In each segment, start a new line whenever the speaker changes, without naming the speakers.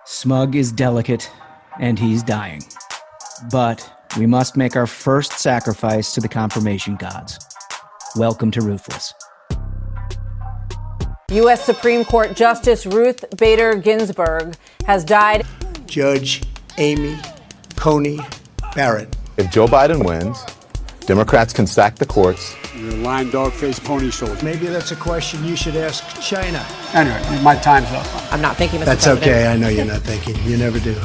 Smug is delicate, and he's dying. But we must make our first sacrifice to the confirmation gods. Welcome to Ruthless.
U.S. Supreme Court Justice Ruth Bader Ginsburg has died.
Judge Amy Coney Barrett.
If Joe Biden wins, Democrats can sack the courts.
You're a lying dog-faced pony shoulder.
Maybe that's a question you should ask China.
Anyway, my time's up.
I'm not thinking, Mr.
That's
President.
okay. I know you're not thinking. You never do.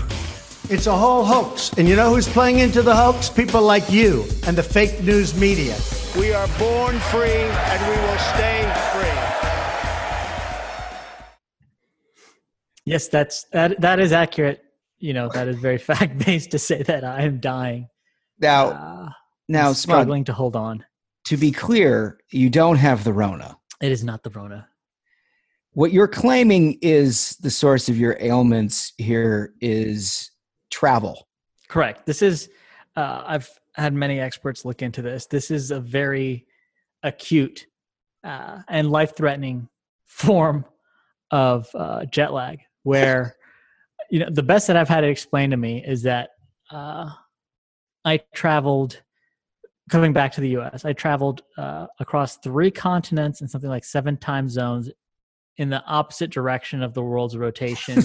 It's a whole hoax. And you know who's playing into the hoax? People like you and the fake news media.
We are born free and we will stay free.
Yes, that is accurate. You know, that is very fact-based to say that I am dying.
Now,
struggling
Smug,
to hold on.
to be clear, you don't have the Rona.
It is not the Rona.
What you're claiming is the source of your ailments here is travel.
Correct. This is, I've had many experts look into this. This is a very acute and life-threatening form of jet lag where, you know, the best that I've had it explained to me is that I traveled, coming back to the U.S., I traveled across 3 continents and something like 7 time zones in the opposite direction of the world's rotation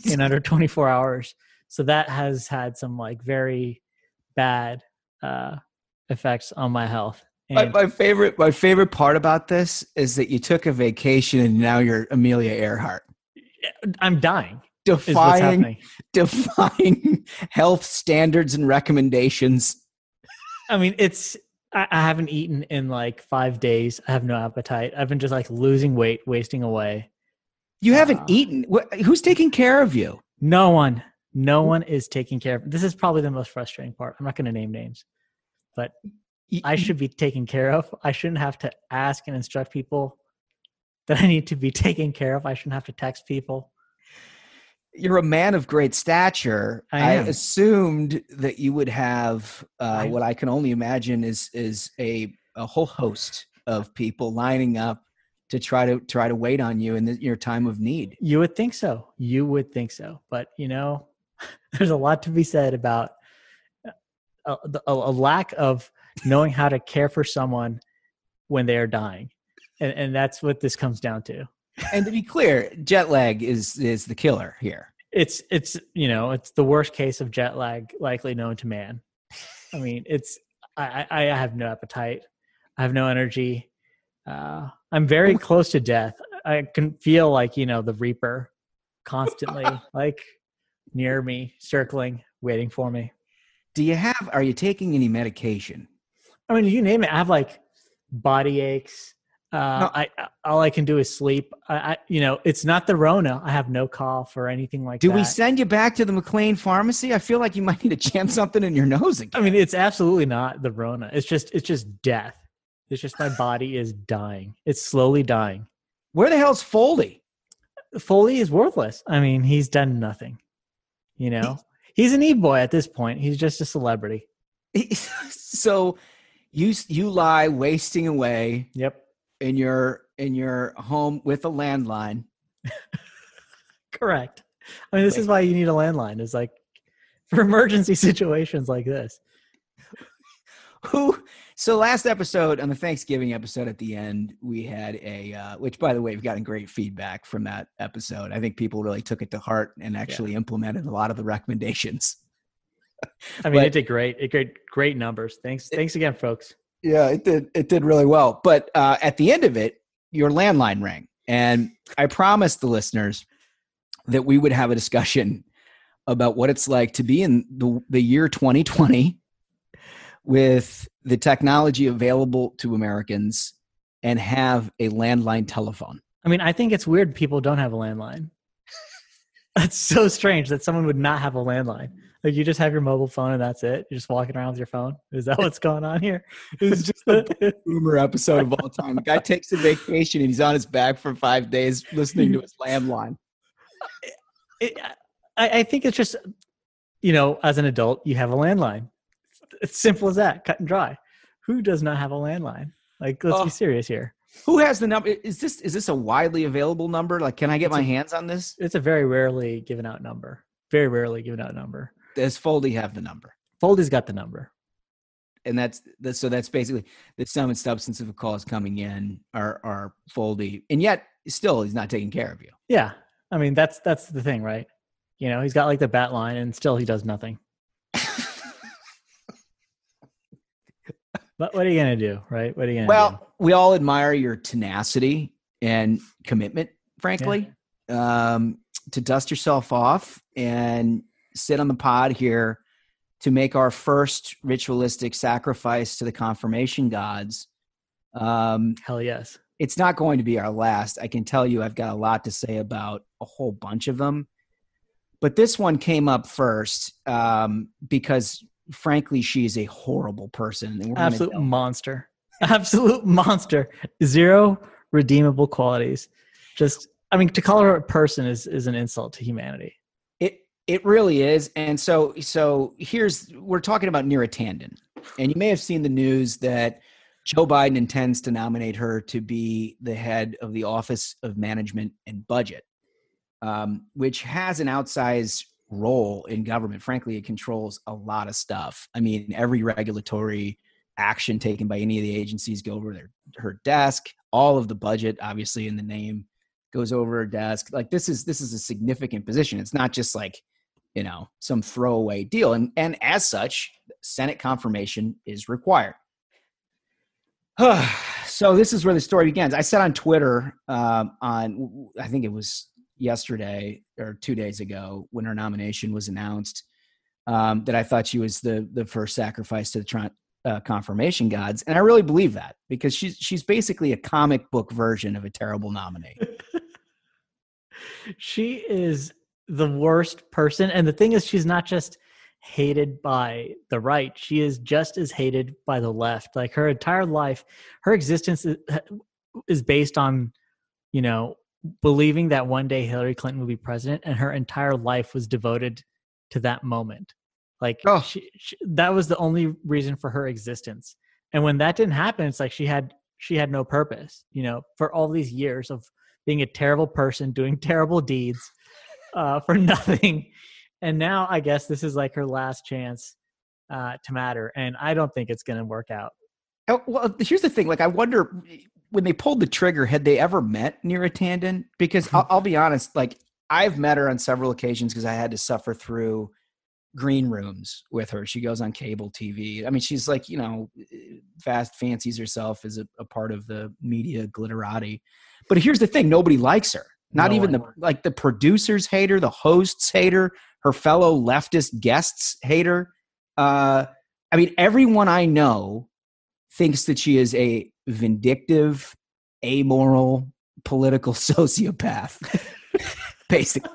in under 24 hours. So that has had some like very bad effects on my health. And
My favorite part about this is that you took a vacation and now you're Amelia Earhart.
I'm dying. Is what's happening.
Defying health standards and recommendations.
I mean, I haven't eaten in like 5 days. I have no appetite. I've been just like losing weight, wasting away.
You haven't eaten. Who's taking care of you?
No one is taking care of. This is probably the most frustrating part. I'm not going to name names, but I should be taken care of. I shouldn't have to ask and instruct people that I need to be taken care of. I shouldn't have to text people.
You're a man of great stature.
I am.
assumed that you would have what I can only imagine is a whole host of people lining up to try to wait on you in your time of need.
You would think so. But you know, there's a lot to be said about a lack of knowing how to care for someone when they are dying, and that's what this comes down to.
And to be clear, jet lag is the killer here.
It's you know, it's the worst case of jet lag likely known to man. I mean, I have no appetite. I have no energy. I'm very close to death. I can feel like, you know, the Reaper constantly like near me, circling, waiting for me.
Are you taking any medication?
I mean, you name it. I have like body aches. All I can do is sleep. You know, it's not the Rona. I have no cough or anything like that.
Do we send you back to the McLean Pharmacy? I feel like you might need to jam something in your nose again.
I mean, it's absolutely not the Rona. It's just death. It's just my body is dying. It's slowly dying.
Where the hell's Foley?
Foley is worthless. I mean, he's done nothing. You know, he's an e-boy at this point. He's just a celebrity.
So you lie wasting away.
Yep.
In your home with a landline.
Correct. I mean, this is why you need a landline. It's like for emergency situations like this.
So last episode, on the Thanksgiving episode at the end, we had which by the way, we've gotten great feedback from that episode. I think people really took it to heart and actually implemented a lot of the recommendations.
I mean, it did great. It got great numbers. Thanks again, folks.
Yeah, it did. It did really well. But at the end of it, your landline rang. And I promised the listeners that we would have a discussion about what it's like to be in the year 2020 with the technology available to Americans and have a landline telephone.
I mean, I think it's weird people don't have a landline. That's so strange that someone would not have a landline. Like you just have your mobile phone and that's it. You're just walking around with your phone. Is that what's going on here?
It's just the boomer episode of all time. The guy takes a vacation and he's on his back for 5 days listening to his landline.
I think it's just, you know, as an adult, you have a landline. It's simple as that, cut and dry. Who does not have a landline? Like, let's be serious here.
Who has the number? Is this a widely available number? Like, can I get my hands on this?
It's a very rarely given out number. Very rarely given out number.
Does Foldy have the number?
Foldy's got the number.
And that's basically the sum and substance of the calls coming in are Foldy. And yet still he's not taking care of you.
Yeah. I mean, that's the thing, right? You know, he's got like the bat line and still he does nothing. But what are you going to do, right? What are you going to do?
Well, we all admire your tenacity and commitment, frankly, to dust yourself off and sit on the pod here to make our first ritualistic sacrifice to the confirmation gods.
Hell yes.
It's not going to be our last. I can tell you I've got a lot to say about a whole bunch of them. But this one came up first because, frankly, she's a horrible person. And
Absolute monster. Absolute monster. Zero redeemable qualities. Just, I mean, to call her a person is an insult to humanity.
It really is. And so we're talking about Neera Tanden. And you may have seen the news that Joe Biden intends to nominate her to be the head of the Office of Management and Budget, which has an outsized role in government. Frankly, it controls a lot of stuff. I mean, every regulatory action taken by any of the agencies go over her desk. All of the budget, obviously in the name, goes over her desk. Like this is a significant position. It's not just like, you know, some throwaway deal. And as such, Senate confirmation is required. So this is where the story begins. I said on Twitter I think it was yesterday or 2 days ago when her nomination was announced, that I thought she was the first sacrifice to the confirmation gods. And I really believe that because she's basically a comic book version of a terrible nominee.
She is the worst person. And the thing is, she's not just hated by the right. She is just as hated by the left. Like her entire life, her existence is based on, you know, believing that one day Hillary Clinton will be president, and her entire life was devoted to that moment. Like that was the only reason for her existence. And when that didn't happen, it's like she had no purpose, you know, for all these years of being a terrible person, doing terrible deeds for nothing. And now I guess this is like her last chance to matter. And I don't think it's going to work out.
Oh, well, here's the thing. Like, I wonder when they pulled the trigger, had they ever met Neera Tanden? Because I'll be honest, like I've met her on several occasions because I had to suffer through green rooms with her. She goes on cable TV. I mean, she's like, you know, fancies herself as a part of the media glitterati. But here's the thing. Nobody likes her. Not even the producers hate her. The hosts hate her. Her fellow leftist guests hate her. I mean, everyone I know thinks that she is a vindictive, amoral, political sociopath, basically.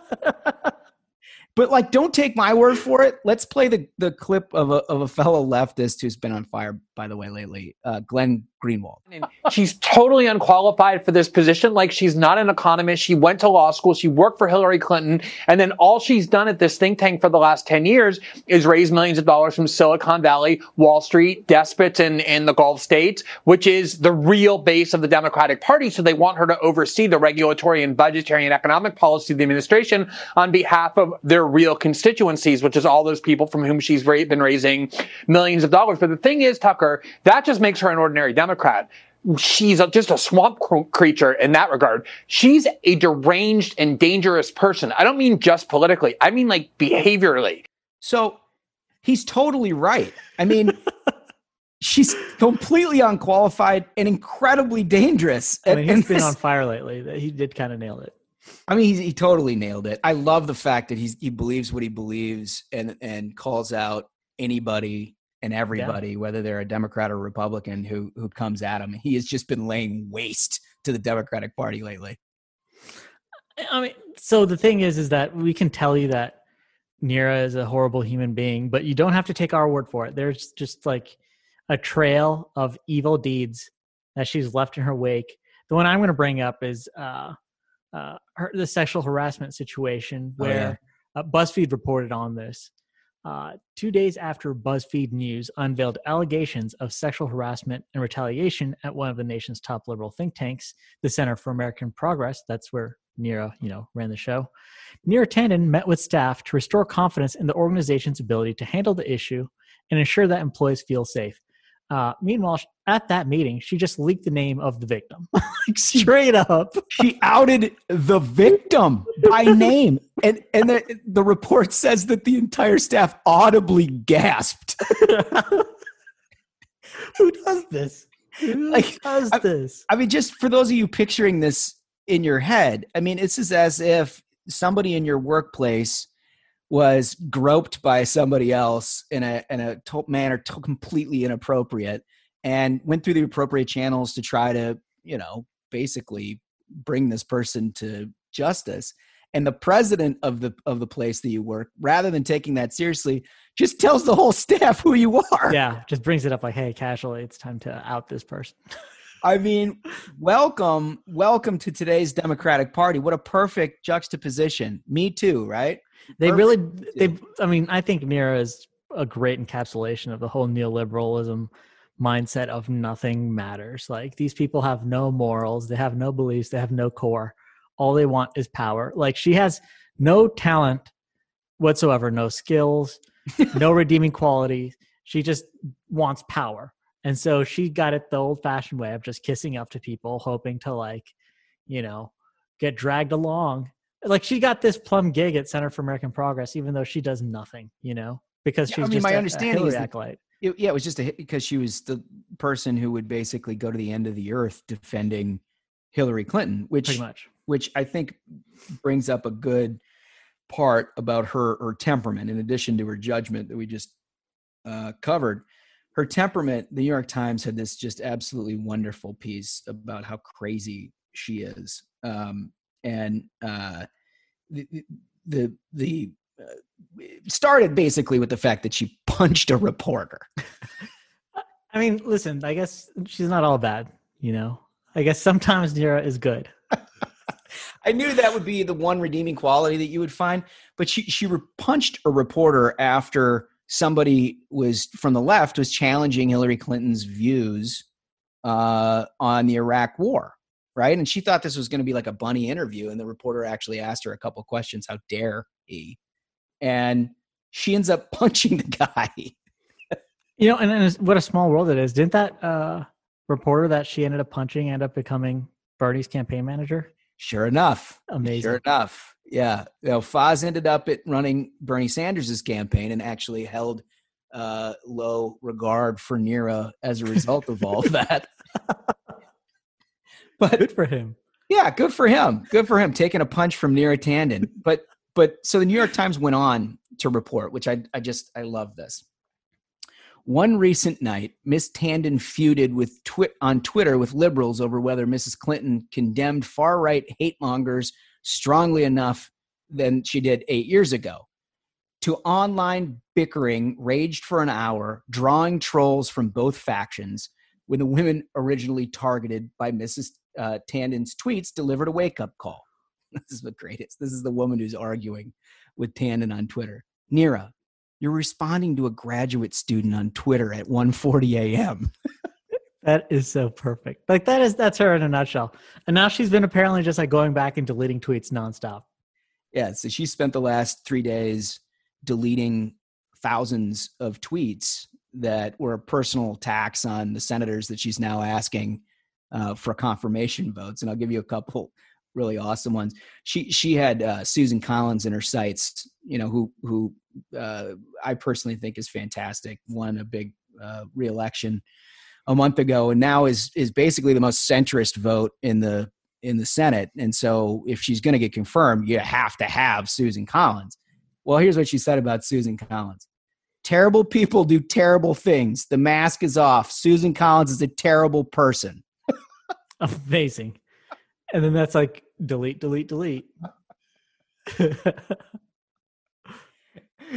But like, don't take my word for it. Let's play the clip of a fellow leftist who's been on fire, by the way, lately, Glenn Greenwald.
She's totally unqualified for this position. Like, she's not an economist. She went to law school. She worked for Hillary Clinton. And then all she's done at this think tank for the last 10 years is raise millions of dollars from Silicon Valley, Wall Street, despots in the Gulf states, which is the real base of the Democratic Party. So they want her to oversee the regulatory and budgetary and economic policy of the administration on behalf of their real constituencies, which is all those people from whom she's been raising millions of dollars. But the thing is, Tucker, that just makes her an ordinary Democrat. She's just a swamp creature in that regard. She's a deranged and dangerous person. I don't mean just politically. I mean like behaviorally.
So he's totally right. I mean, she's completely unqualified and incredibly dangerous.
I mean, he's been on fire lately. He did kind of nail it.
I mean, he totally nailed it. I love the fact that he believes what he believes and calls out anybody and everybody, whether they're a Democrat or Republican, who comes at him. He has just been laying waste to the Democratic Party lately.
I mean, so the thing is that we can tell you that Neera is a horrible human being, but you don't have to take our word for it. There's just like a trail of evil deeds that she's left in her wake. The one I'm going to bring up is the sexual harassment situation where BuzzFeed reported on this. 2 days after BuzzFeed News unveiled allegations of sexual harassment and retaliation at one of the nation's top liberal think tanks, the Center for American Progress. That's where Neera, ran the show. Neera Tanden met with staff to restore confidence in the organization's ability to handle the issue and ensure that employees feel safe. Meanwhile, at that meeting, she just leaked the name of the victim. Like, straight up.
She outed the victim by name. And the report says that the entire staff audibly gasped.
Who does this? Who does this?
I mean, just for those of you picturing this in your head, I mean, this is as if somebody in your workplace was groped by somebody else in a manner completely inappropriate, and went through the appropriate channels to try to, basically bring this person to justice. And the president of the place that you work, rather than taking that seriously, just tells the whole staff who you are.
Yeah, just brings it up like, hey, casually, it's time to out this person.
I mean, welcome to today's Democratic Party. What a perfect juxtaposition. Me too, right?
I think Neera is a great encapsulation of the whole neoliberalism mindset of nothing matters. Like, these people have no morals, they have no beliefs, they have no core. All they want is power. Like, she has no talent whatsoever, no skills, no redeeming qualities. She just wants power. And so she got it the old-fashioned way of just kissing up to people, hoping to, get dragged along. Like, she got this plum gig at Center for American Progress, even though she does nothing, because she's just
my understanding is
acolyte.
It was just a hit because she was the person who would basically go to the end of the earth defending Hillary Clinton, which I think brings up a good part about her temperament, in addition to her judgment that we just covered. Her temperament, the New York Times had this just absolutely wonderful piece about how crazy she is. Started basically with the fact that she punched a reporter.
I mean, listen, I guess she's not all bad, I guess sometimes Neera is good.
I knew that would be the one redeeming quality that you would find, but she punched a reporter after somebody from the left was challenging Hillary Clinton's views on the Iraq war. Right. And she thought this was going to be like a bunny interview. And the reporter actually asked her a couple questions. How dare he? And she ends up punching the guy.
And what a small world it is. Didn't that reporter that she ended up punching end up becoming Bernie's campaign manager?
Sure enough.
Amazing.
Sure enough. Yeah. Foz ended up running Bernie Sanders' campaign and actually held low regard for Neera as a result of all of that. But
good for him.
Yeah, good for him. Good for him taking a punch from Neera Tanden. But so the New York Times went on to report, which I love this. One recent night, Miss Tanden feuded on Twitter with liberals over whether Mrs. Clinton condemned far-right hate mongers strongly enough than she did 8 years ago. To online bickering raged for an hour, drawing trolls from both factions, when the women originally targeted by Mrs. Tanden's tweets delivered a wake-up call. This is the greatest. This is the woman who's arguing with Tanden on Twitter. Neera, you're responding to a graduate student on Twitter at 1:40 a.m.
That is so perfect. Like, that's her in a nutshell. And now she's been apparently just going back and deleting tweets nonstop.
Yeah, so she spent the last 3 days deleting thousands of tweets that were personal attacks on the senators that she's now asking for confirmation votes. And I'll give you a couple really awesome ones. She had Susan Collins in her sights, who I personally think is fantastic. Won a big re-election a month ago, and now is basically the most centrist vote in the Senate. And so if she's going to get confirmed, you have to have Susan Collins. Well, here's what she said about Susan Collins. Terrible people do terrible things. The mask is off. Susan Collins is a terrible person.
Amazing. And then that's like, delete, delete, delete.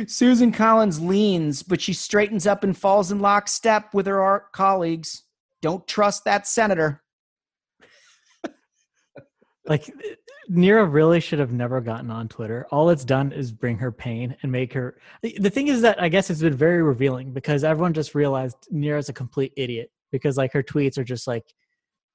Susan Collins leans, but she straightens up and falls in lockstep with her colleagues. Don't trust that senator.
Like, Neera really should have never gotten on Twitter. All it's done is bring her pain and make her. The thing is that I guess it's been very revealing because everyone just realized Neera's a complete idiot because like her tweets are just like,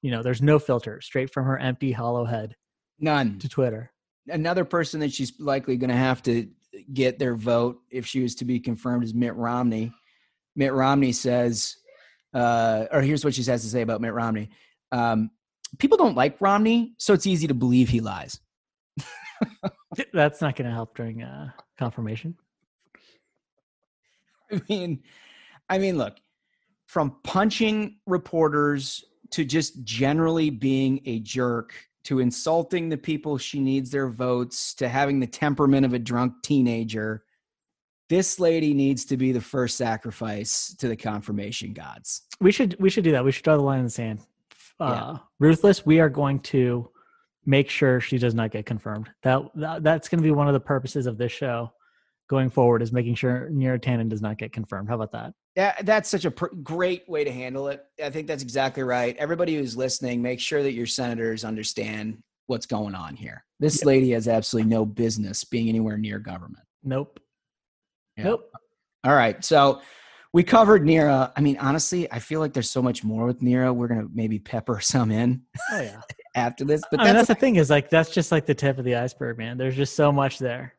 there's no filter, straight from her empty, hollow head.
None
to Twitter.
Another person that she's likely going to have to get their vote if she was to be confirmed is Mitt Romney. Mitt Romney says, or here's what she has to say about Mitt Romney. People don't like Romney, so it's easy to believe he lies.
That's not going to help during confirmation.
I mean, look, from punching reporters to just generally being a jerk to insulting the people she needs their votes to having the temperament of a drunk teenager, this lady needs to be the first sacrifice to the confirmation gods.
We should do that. We should draw the line in the sand. Ruthless, we are going to make sure she does not get confirmed. That's going to be one of the purposes of this show going forward, is making sure Neera Tanden does not get confirmed. How about that?
Yeah, that's such a great way to handle it. I think that's exactly right. Everybody who's listening, make sure that your senators understand what's going on here. This lady has absolutely no business being anywhere near government.
Nope.
Yeah.
Nope.
All right. So we covered Neera. I mean, honestly, I feel like there's so much more with Neera. We're going to maybe pepper some in after this. But
that's the thing is like, that's just like the tip of the iceberg, man. There's just so much there.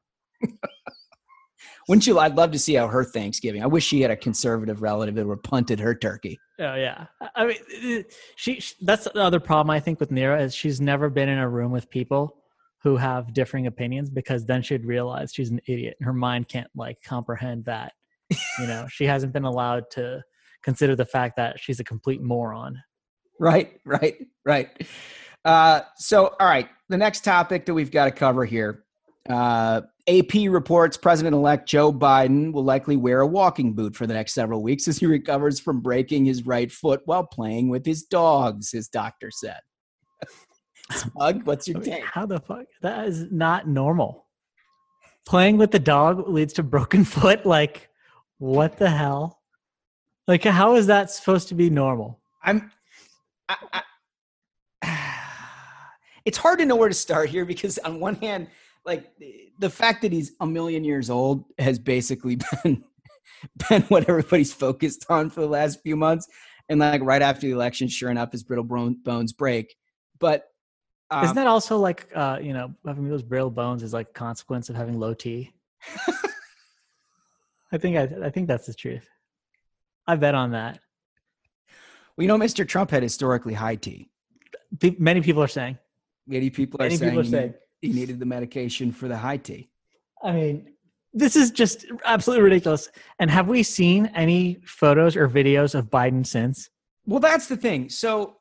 Wouldn't you? I'd love to see how her Thanksgiving. I wish she had a conservative relative that would punted her turkey.
Oh yeah, I mean, she that's the other problem I think with Neera is she's never been in a room with people who have differing opinions because then she'd realize she's an idiot and her mind can't like comprehend that. She hasn't been allowed to consider the fact that she's a complete moron.
Right. So, all right, the next topic that we've got to cover here. AP reports President-elect Joe Biden will likely wear a walking boot for the next several weeks as he recovers from breaking his right foot while playing with his dogs, his doctor said. Smug, what's your take?
How the fuck? That is not normal. Playing with the dog leads to broken foot? Like, what the hell? Like, how is that supposed to be normal?
It's hard to know where to start here because on one hand, like the fact that he's a million years old has basically been what everybody's focused on for the last few months. And like right after the election, sure enough, his brittle bones break. But
isn't that also like, having those brittle bones is like a consequence of having low T? I think that's the truth. I bet on that.
Well, Mr. Trump had historically high T.
Many people are saying.
Many people are saying he needed the medication for the high T.
I mean, this is just absolutely ridiculous. And have we seen any photos or videos of Biden since?
Well, that's the thing. So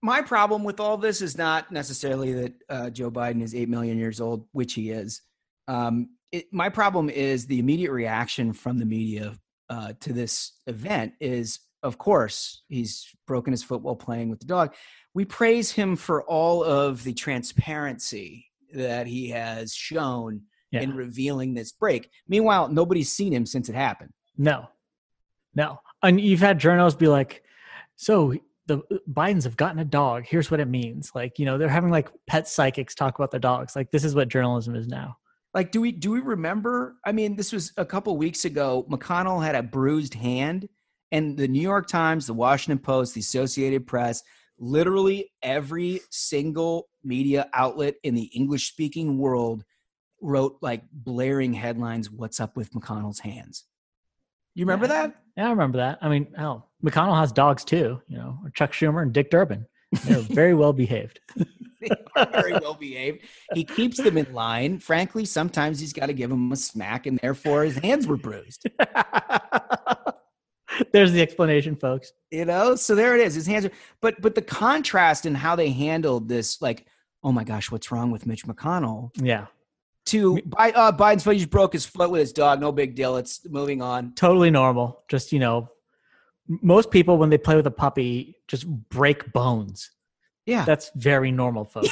my problem with all this is not necessarily that Joe Biden is 8 million years old, which he is. My problem is the immediate reaction from the media to this event is, of course, he's broken his foot while playing with the dog. We praise him for all of the transparency that he has shown in revealing this break. Meanwhile, nobody's seen him since it happened.
No. And you've had journalists be like, so the Bidens have gotten a dog. Here's what it means. Like, they're having like pet psychics talk about their dogs. Like, this is what journalism is now.
Like, do we remember? I mean, this was a couple weeks ago. McConnell had a bruised hand, and the New York Times, the Washington Post, the Associated Press, literally every single media outlet in the English-speaking world wrote like blaring headlines, "What's up with McConnell's hands?" You remember that?
Yeah, I remember that. I mean, McConnell has dogs too, or Chuck Schumer and Dick Durbin. They're very well behaved.
They are very well behaved. He keeps them in line. Frankly, sometimes he's got to give them a smack, and therefore his hands were bruised.
There's the explanation, folks.
So there it is. His hands are, but the contrast in how they handled this, like, oh my gosh, what's wrong with Mitch McConnell?
Yeah.
To Biden's foot, he just broke his foot with his dog. No big deal. It's moving on.
Totally normal. Just, most people, when they play with a puppy, just break bones.
Yeah.
That's very normal, folks.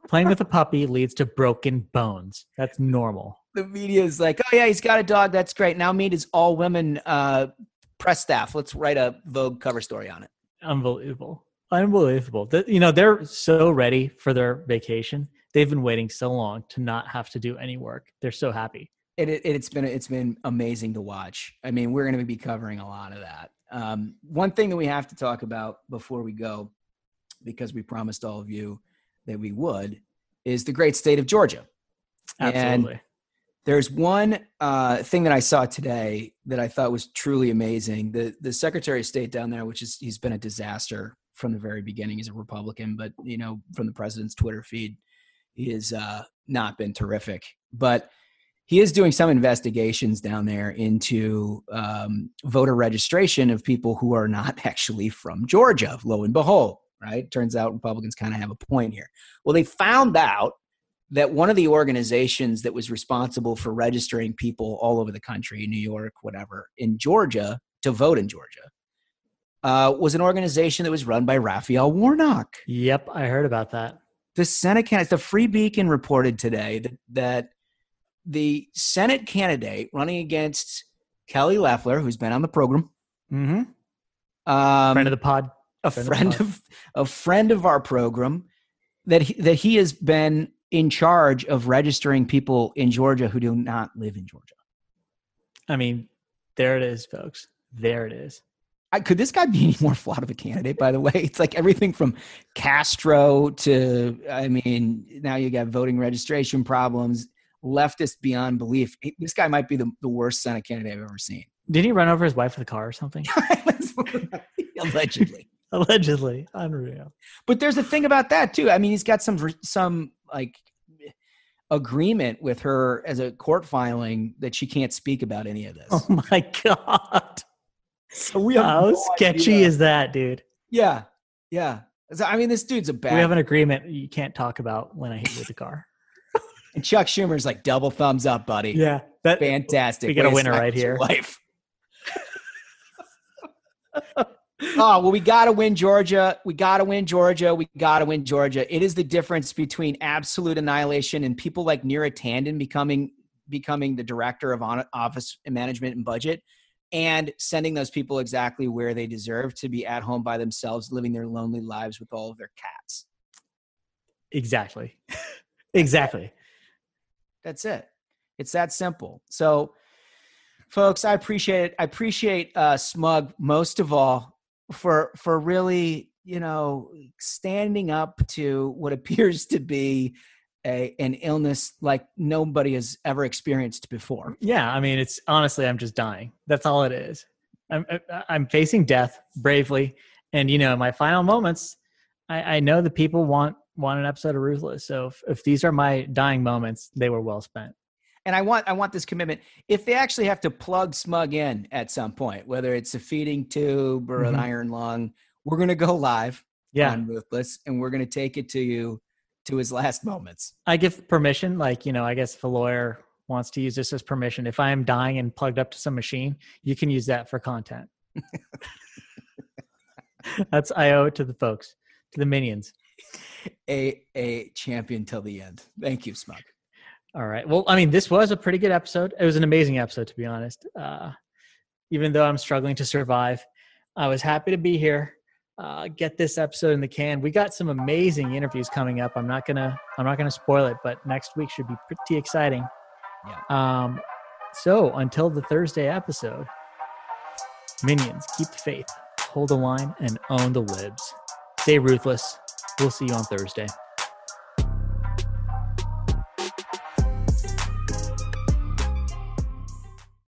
Playing with a puppy leads to broken bones. That's normal.
The media is like, oh, yeah, he's got a dog. That's great. Now meet his all-women press staff. Let's write a Vogue cover story on it.
Unbelievable. Unbelievable. They're so ready for their vacation. They've been waiting so long to not have to do any work. They're so happy.
It's been amazing to watch. I mean, we're going to be covering a lot of that. One thing that we have to talk about before we go, because we promised all of you that we would, is the great state of Georgia.
Absolutely.
And there's one thing that I saw today that I thought was truly amazing. The Secretary of State down there, he's been a disaster from the very beginning. He's a Republican, but from the president's Twitter feed, he has not been terrific. But he is doing some investigations down there into voter registration of people who are not actually from Georgia, lo and behold, right? Turns out Republicans kind of have a point here. Well, they found out that one of the organizations that was responsible for registering people all over the country, New York, whatever, in Georgia, to vote in Georgia, was an organization that was run by Raphael Warnock.
Yep, I heard about that.
The Senate candidate, the Free Beacon reported today that the Senate candidate running against Kelly Loeffler, who's been on the program,
friend of the pod,
a friend of our program, that he has been in charge of registering people in Georgia who do not live in Georgia.
I mean, there it is, folks. There it is.
Could this guy be any more flawed of a candidate, by the way? It's like everything from Castro to, now you got voting registration problems, leftist beyond belief. This guy might be the worst Senate candidate I've ever seen.
Did he run over his wife with a car or something?
Allegedly.
Allegedly. Unreal.
But there's a thing about that too. I mean, he's got some like agreement with her as a court filing that she can't speak about any of this.
Oh my God.
So we have
how sketchy is that, dude?
Yeah. Yeah. So, I mean, this dude's a bad.
We have an agreement you can't talk about when I hit you with the car.
And Chuck Schumer's like, double thumbs up, buddy.
Yeah.
Fantastic.
We got a winner right here.
Life. Well, we got to win Georgia. We got to win Georgia. We got to win Georgia. It is the difference between absolute annihilation and people like Neera Tanden becoming the director of office and management and budget, and sending those people exactly where they deserve to be, at home by themselves, living their lonely lives with all of their cats.
Exactly. Exactly.
That's it. It's that simple. So, folks, I appreciate it. I appreciate Smug most of all for really, standing up to what appears to be an illness like nobody has ever experienced before.
Yeah, I mean, it's honestly, I'm just dying. That's all it is. I'm facing death bravely, and in my final moments, I know the people want an episode of Ruthless. So if these are my dying moments, they were well spent.
And I want this commitment. If they actually have to plug Smug in at some point, whether it's a feeding tube or an iron lung, we're going to go live on Ruthless, and we're going to take it to you to his last moments.
I give permission. I guess if a lawyer wants to use this as permission, if I am dying and plugged up to some machine, you can use that for content. I owe it to the folks, to the minions.
A champion till the end. Thank you, Smug.
All right. Well, I mean, this was a pretty good episode. It was an amazing episode, to be honest. Even though I'm struggling to survive, I was happy to be here. Get this episode in the can. We got some amazing interviews coming up. I'm not gonna spoil it, but next week should be pretty exciting.
Yeah.
So until the Thursday episode, minions, keep the faith, hold the line, and own the libs. Stay ruthless. We'll see you on Thursday.